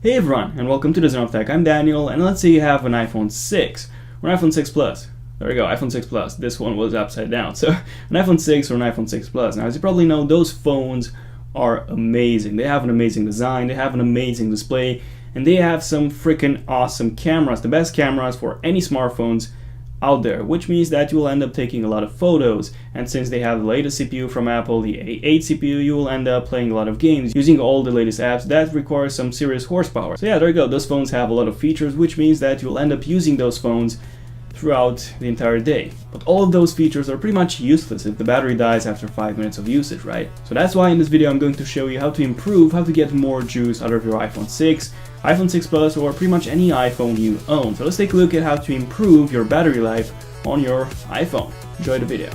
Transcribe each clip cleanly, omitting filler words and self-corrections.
Hey everyone, and welcome to the Zone of Tech. I'm Daniel, and let's say you have an iPhone 6 or an iPhone 6 Plus. There we go, iPhone 6 Plus. This one was upside down. So, an iPhone 6 or an iPhone 6 Plus. Now, as you probably know, those phones are amazing. They have an amazing design, they have an amazing display, and they have some freaking awesome cameras. The best cameras for any smartphones out there, which means that you will end up taking a lot of photos, and since they have the latest CPU from Apple, the A8 CPU, you will end up playing a lot of games using all the latest apps that require some serious horsepower. So yeah, there you go, those phones have a lot of features, which means that you'll end up using those phones throughout the entire day. But all of those features are pretty much useless if the battery dies after 5 minutes of usage, right? So that's why in this video I'm going to show you how to get more juice out of your iPhone 6, iPhone 6 Plus, or pretty much any iPhone you own. So let's take a look at how to improve your battery life on your iPhone. Enjoy the video.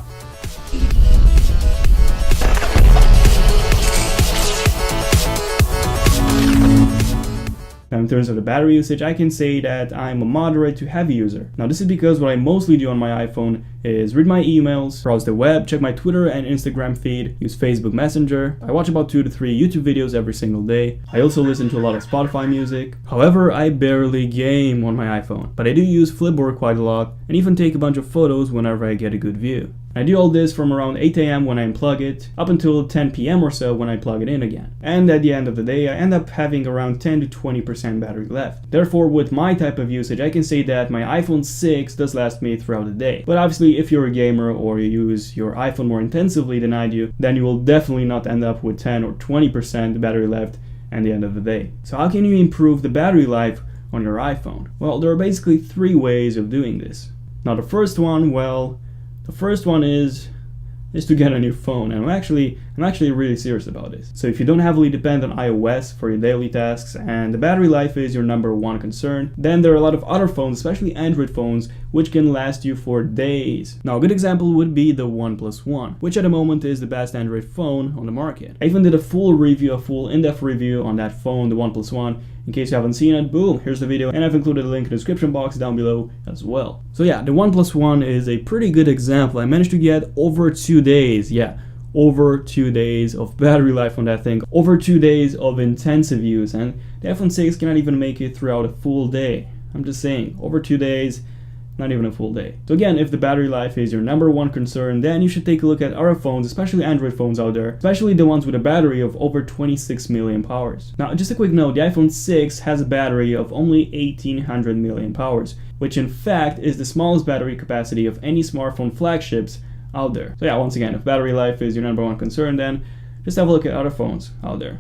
Now, in terms of the battery usage, I can say that I'm a moderate to heavy user. Now, this is because what I mostly do on my iPhone is read my emails, browse the web, check my Twitter and Instagram feed, use Facebook Messenger. I watch about 2 to 3 YouTube videos every single day. I also listen to a lot of Spotify music. However, I barely game on my iPhone, but I do use Flipboard quite a lot and even take a bunch of photos whenever I get a good view. I do all this from around 8 AM when I unplug it, up until 10 PM or so when I plug it in again. And at the end of the day, I end up having around 10 to 20% battery left. Therefore, with my type of usage, I can say that my iPhone 6 does last me throughout the day. But obviously, if you're a gamer or you use your iPhone more intensively than I do, then you will definitely not end up with 10 or 20% battery left at the end of the day. So how can you improve the battery life on your iPhone? Well, there are basically 3 ways of doing this. Now, the first one is to get a new phone, and I'm actually really serious about this. So if you don't heavily depend on iOS for your daily tasks and the battery life is your #1 concern, then there are a lot of other phones, especially Android phones, which can last you for days. Now, a good example would be the OnePlus One, which at the moment is the best Android phone on the market. I even did a full in-depth review on that phone, the OnePlus One. In case you haven't seen it, boom, here's the video, and I've included a link in the description box down below as well. So yeah, the OnePlus One is a pretty good example. I managed to get over 2 days, over 2 days of battery life on that thing, over 2 days of intensive use, and the iPhone 6 cannot even make it throughout a full day. I'm just saying, over 2 days, not even a full day. So again, if the battery life is your #1 concern, then you should take a look at other phones, especially Android phones out there, especially the ones with a battery of over 26 million powers. Now, just a quick note, the iPhone 6 has a battery of only 1800 million powers, which in fact is the smallest battery capacity of any smartphone flagships out there. So yeah, once again, if battery life is your #1 concern, then just have a look at other phones out there.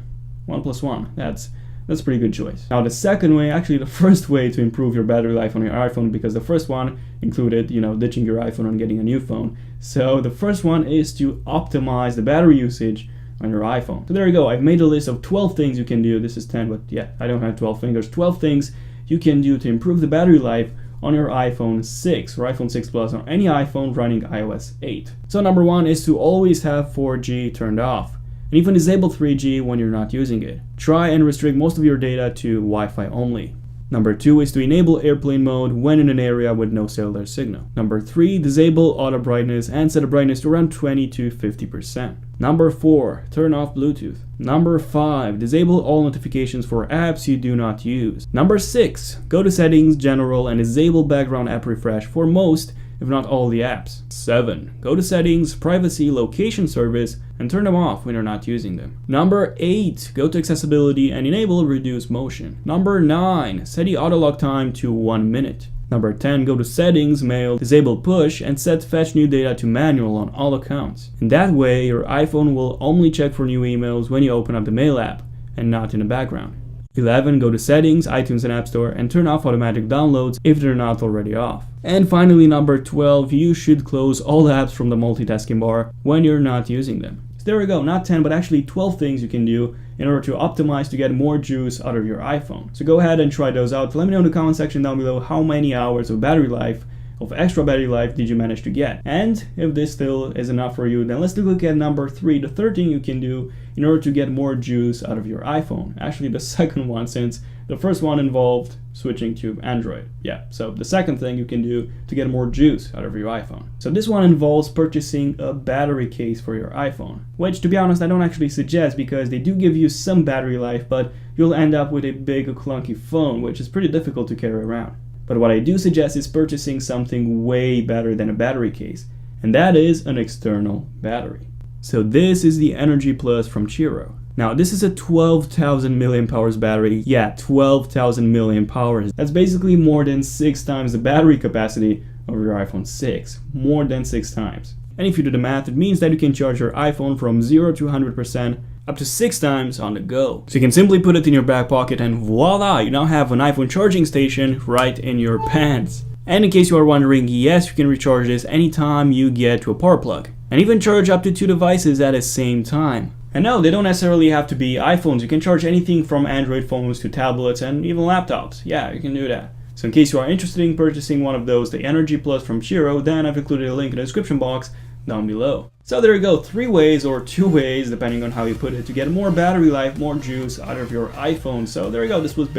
OnePlus One, that's a pretty good choice. Now, the second way, actually the first way to improve your battery life on your iPhone, because the first one included, ditching your iPhone and getting a new phone. So the first one is to optimize the battery usage on your iPhone. So there you go, I've made a list of 12 things you can do. This is 10, but yeah, I don't have 12 fingers. 12 things you can do to improve the battery life on your iPhone 6 or iPhone 6 Plus or any iPhone running iOS 8. So #1 is to always have 4G turned off, and even disable 3G when you're not using it. Try and restrict most of your data to Wi-Fi only. #2 is to enable airplane mode when in an area with no cellular signal. #3, disable auto brightness and set the brightness to around 20 to 50%. #4, turn off Bluetooth. #5, disable all notifications for apps you do not use. #6, go to Settings, General, and disable background app refresh for most, if not all, the apps. 7, go to Settings, Privacy, Location Service, and turn them off when you're not using them. #8, go to Accessibility and enable Reduce Motion. #9, set the auto lock time to 1 minute. #10, go to Settings, Mail, disable Push, and set Fetch New Data to Manual on all accounts. In that way, your iPhone will only check for new emails when you open up the Mail app, and not in the background. 11, go to Settings, iTunes and App Store, and turn off automatic downloads if they're not already off. And finally, #12, you should close all apps from the multitasking bar when you're not using them. So there we go, not 10, but actually 12 things you can do in order to optimize to get more juice out of your iPhone. So go ahead and try those out. Let me know in the comment section down below how many hours of battery life of extra battery life did you manage to get? And if this still is enough for you, then let's take a look at number 3, the third thing you can do in order to get more juice out of your iPhone. Actually, the second one, since the first one involved switching to Android. Yeah, so the second thing you can do to get more juice out of your iPhone. So this one involves purchasing a battery case for your iPhone, which, to be honest, I don't actually suggest because they do give you some battery life, but you'll end up with a big clunky phone, which is pretty difficult to carry around. But what I do suggest is purchasing something way better than a battery case, and that is an external battery. So this is the Energy Plus from Qiro. Now this is a 12,000 mAh battery. Yeah, 12,000 mAh. That's basically more than 6 times the battery capacity of your iPhone 6. More than 6 times. And if you do the math, it means that you can charge your iPhone from 0 to 100% up to 6 times on the go. So you can simply put it in your back pocket and voila, you now have an iPhone charging station right in your pants. And in case you are wondering, yes, you can recharge this anytime you get to a power plug. And even charge up to 2 devices at the same time. And no, they don't necessarily have to be iPhones. You can charge anything from Android phones to tablets and even laptops. Yeah, you can do that. So in case you are interested in purchasing one of those, the Energy Plus from Qiro, then I've included a link in the description box down below. So there you go, 3 ways or 2 ways, depending on how you put it, to get more battery life, more juice out of your iPhone. So there you go, this was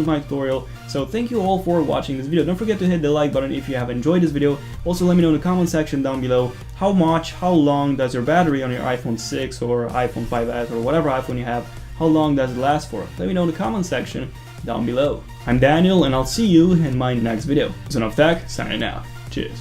my tutorial. So thank you all for watching this video. Don't forget to hit the like button if you have enjoyed this video. Also let me know in the comment section down below how long does your battery on your iPhone 6 or iPhone 5S or whatever iPhone you have, how long does it last for? Let me know in the comment section down below. I'm Daniel and I'll see you in my next video. Son of Tech, signing out. Cheers.